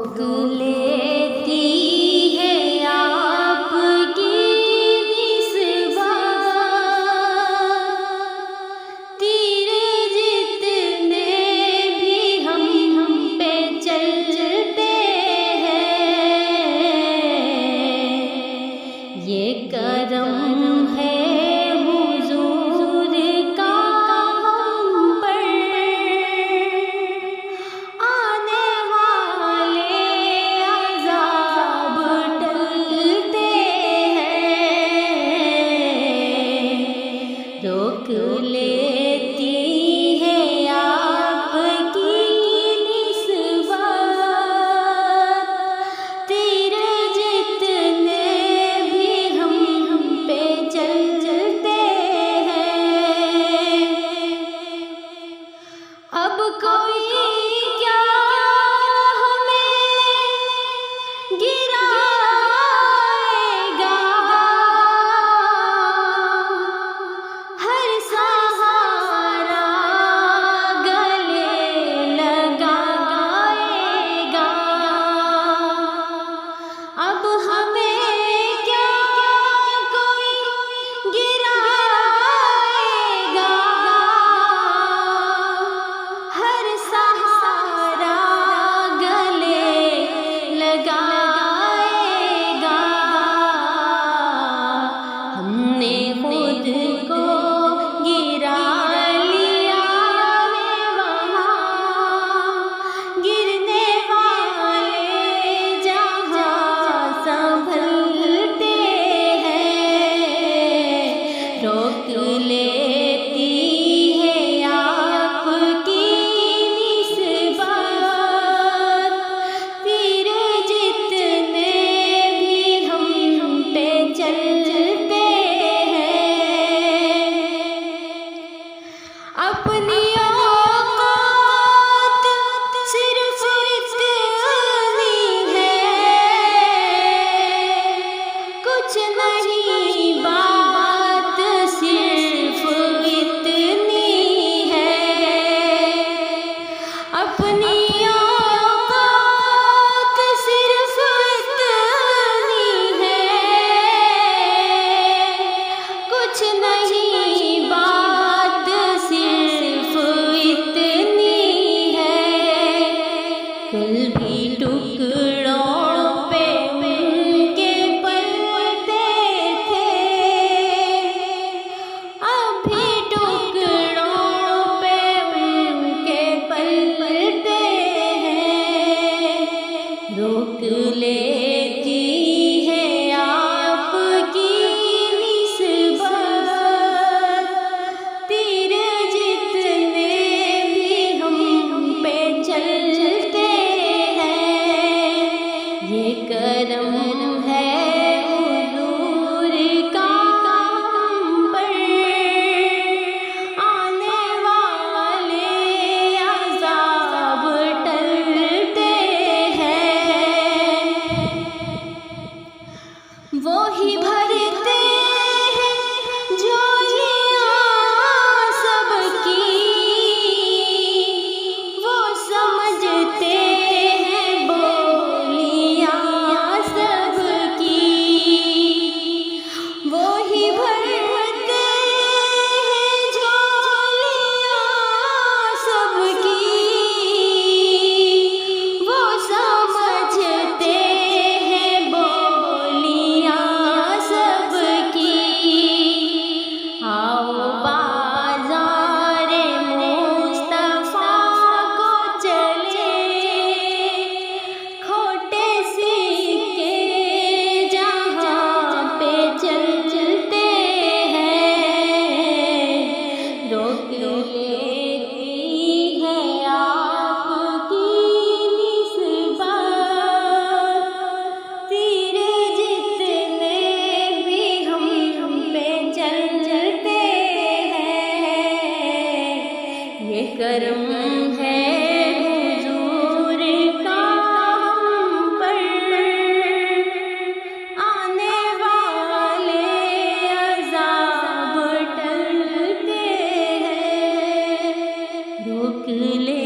रोक लेती है आपकी निस्बत, तीर जितने भी हम पे चलते हैं, ये करम है रोक लेती है आपकी निस्बत, तीर जितने भी हम पे चलते हैं। अब कोई क्या हमें गिराएगा, रोक लेती है आपकी निस्बत, तीर जितने भी हम पे चलते हैं। अपनी औकात सिर्फ इतनी है, कुछ नहीं बात सिर्फ इतनी है। अपनी औकात सिर्फ इतनी है, कुछ नहीं बात सिर्फ इतनी है। कल भी टुकड़ों पे उनके पलते थे, अभी टुकड़ों पे उनके पलते हैं। रोक लेती है आपकी निस्बत, तीर जितने भी हम पे चलते हैं, ये करम है हुजूर का हम पर, आने वाले अज़ाब टलते हैं। वो ही भरते हैं झोलियां सबकी, वो समझते हैं बोलियां सबकी। वो ही भरते हैं झोलियां सबकी, वो समझते हैं बोलियां सबकी। आओ बाज़ारे मुस्तफ़ा को चले, खोटे सिक्के जहाँ पे चलते हैं। रोक लेती है आपकी निस्बत, तीर जितने भी हम पे चलते हैं, ये करम है हुजूर का हम पर, आने वाले अज़ाब टलते हैं। रोक ले